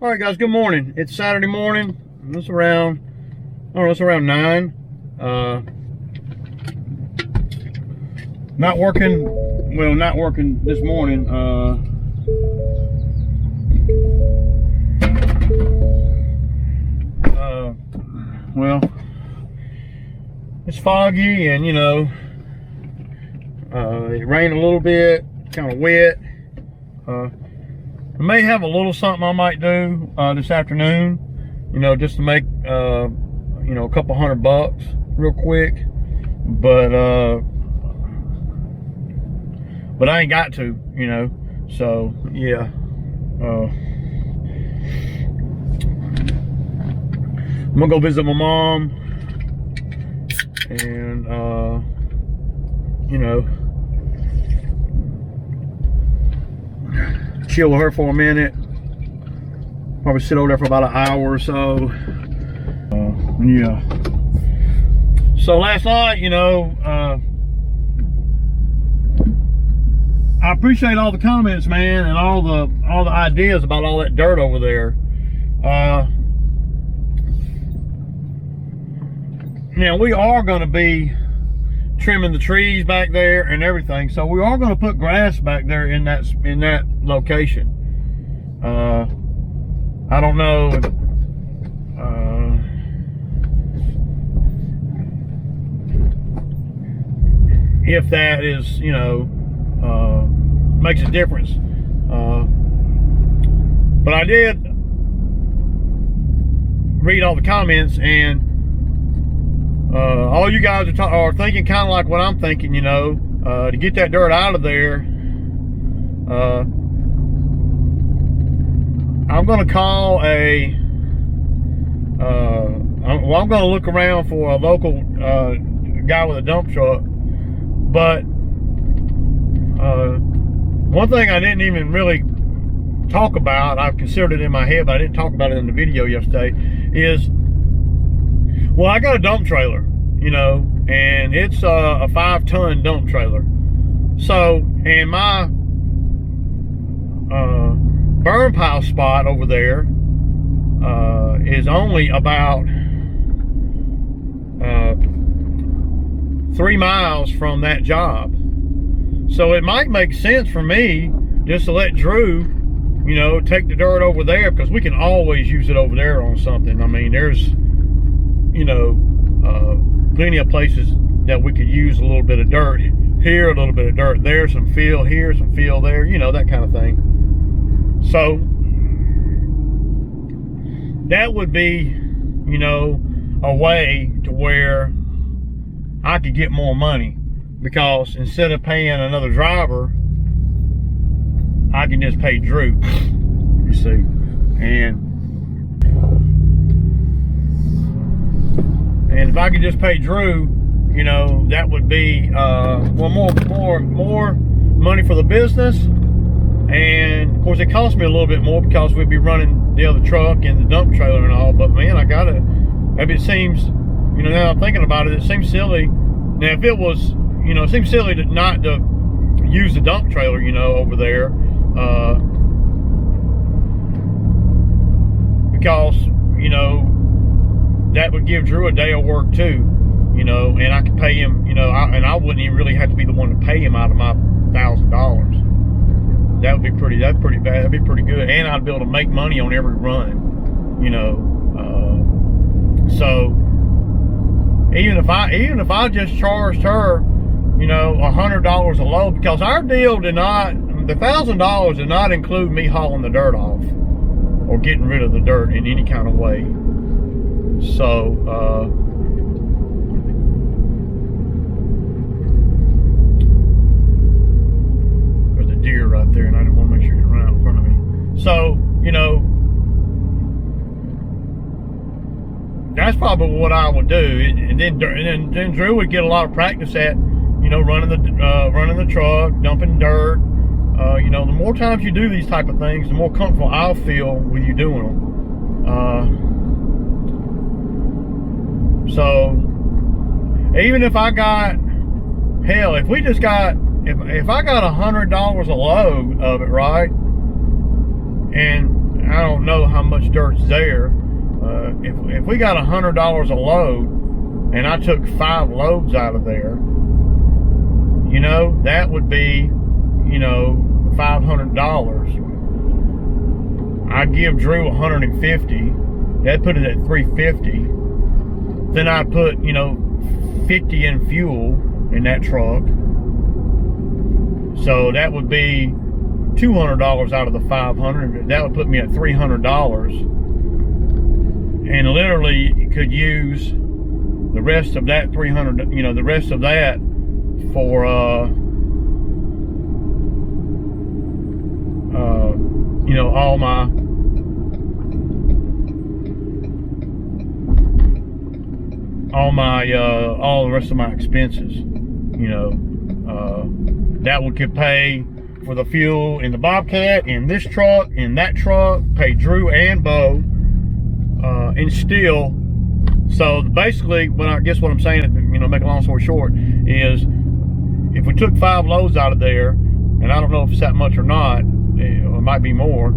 All right, guys. Good morning. It's Saturday morning. It's around, I don't know, it's around 9. Not working. Well, not working this morning. Well, it's foggy, and you know, it rained a little bit, kind of wet. I may have a little something I might do this afternoon, you know, just to make you know, a couple $100 real quick, but I ain't got to, you know. So yeah, I'm gonna go visit my mom, and you know, chill with her for a minute. Probably sit over there for about an hour or so. Yeah. So last night, you know, I appreciate all the comments, man, and all the ideas about all that dirt over there. Now we are going to be trimming the trees back there and everything, so we are going to put grass back there in that location. I don't know if that is, you know, makes a difference, but I did read all the comments, and all you guys are thinking kind of like what I'm thinking, you know, to get that dirt out of there. I'm going to call I'm going to look around for a local guy with a dump truck. But one thing I didn't even really talk about, I've considered it in my head, but I didn't talk about it in the video yesterday, is, well, I got a dump trailer, you know, and it's a 5-ton dump trailer. So, and my burn pile spot over there is only about 3 miles from that job. So it might make sense for me just to let Drew, you know, take the dirt over there, because we can always use it over there on something. I mean, there's, you know, plenty of places that we could use a little bit of dirt here, a little bit of dirt there, some fill here, some fill there, you know, that kind of thing. So that would be, you know, a way to where I could get more money, because instead of paying another driver, I can just pay Drew, you see. And if I could just pay Drew, you know, that would be well, more money for the business. And of course it cost me a little bit more, because we'd be running the other truck and the dump trailer and all. But man, maybe it seems, you know, now I'm thinking about it, it seems silly. Now if it was, you know, it seems silly not to use the dump trailer, you know, over there, because, you know, that would give Drew a day of work too, you know, and I could pay him, you know, and I wouldn't even really have to be the one to pay him out of my $1,000. That would be that's pretty bad. That'd be pretty good, and I'd be able to make money on every run, you know. So even if I just charged her, you know, $100 a load, because our deal did not, the $1,000 did not include me hauling the dirt off or getting rid of the dirt in any kind of way. So there's a deer right there, and I didn't want to make sure you run out in front of me. So, you know, that's probably what I would do, and then Drew would get a lot of practice at, you know, running the truck, dumping dirt. You know, the more times you do these type of things, the more comfortable I'll feel with you doing them. So even if I got, hell, if we just got, if I got $100 a load of it, right, and I don't know how much dirt's there. If we got $100 a load and I took 5 loads out of there, you know, that would be, you know, $500. I give Drew 150. That put it at 350. Then I put, you know, 50 in fuel in that truck. So that would be $200 out of the 500. That would put me at $300. And literally could use the rest of that 300, you know, the rest of that for you know, all the rest of my expenses. You know, that could pay for the fuel in the Bobcat, in this truck, in that truck, pay Drew and Bo, and still. So basically, I guess what I'm saying, you know, make a long story short, is if we took 5 loads out of there, and I don't know if it's that much or not, it might be more,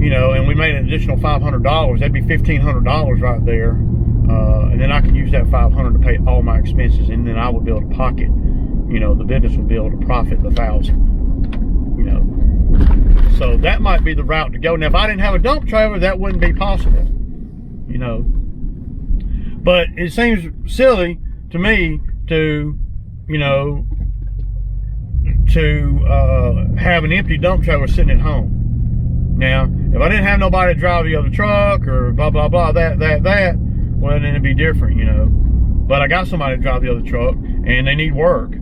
you know, and we made an additional $500, that'd be $1,500 right there, and then I could use that $500 to pay all my expenses, and then I would be able to pocket, you know, the business would be able to profit the $1,000, you know. So that might be the route to go. Now, if I didn't have a dump trailer, that wouldn't be possible, you know. But it seems silly to me to, you know, to have an empty dump trailer sitting at home. Now, if I didn't have nobody to drive the other truck or blah, blah, blah, that, well, then it'd be different, you know. But I got somebody to drive the other truck, and they need work.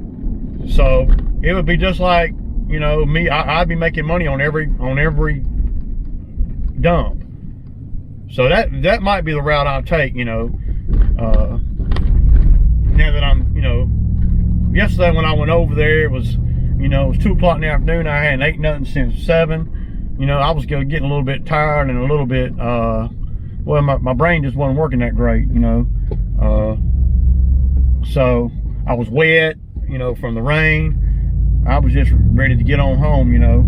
So it would be just like, you know, me, I'd be making money on every dump. So that might be the route I'll take, you know. Now that I'm, you know, yesterday when I went over there, it was, you know, it was 2 o'clock in the afternoon. I hadn't ate nothing since 7. You know, I was getting a little bit tired and a little bit, well, my brain just wasn't working that great, you know. So I was wet, you know, from the rain. I was just ready to get on home, you know.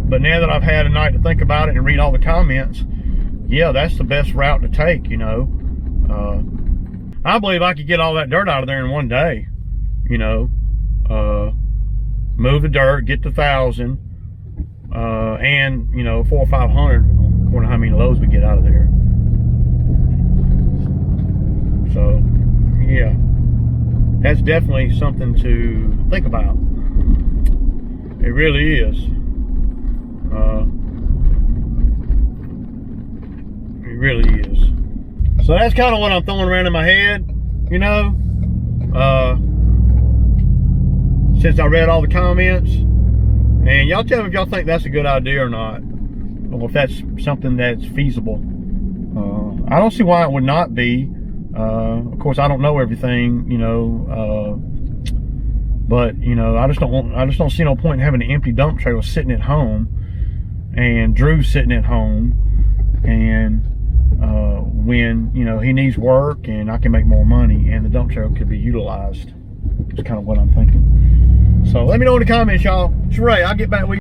But now that I've had a night to think about it and read all the comments, yeah, that's the best route to take, you know. I believe I could get all that dirt out of there in one day, you know. Move the dirt, get the 1,000, and, you know, 400 or 500, according to how many loads we get out of there. So, yeah, that's definitely something to think about. It really is. It really is. So that's kind of what I'm throwing around in my head, you know. Since I read all the comments, and y'all tell me if y'all think that's a good idea or not, or if that's something that's feasible. I don't see why it would not be. Of course, I don't know everything, you know, but you know, I just don't see no point in having an empty dump trailer sitting at home, and Drew's sitting at home, and when, you know, he needs work and I can make more money and the dump trailer could be utilized. It's kind of what I'm thinking. So let me know in the comments, y'all. It's Ray. I'll get back with you.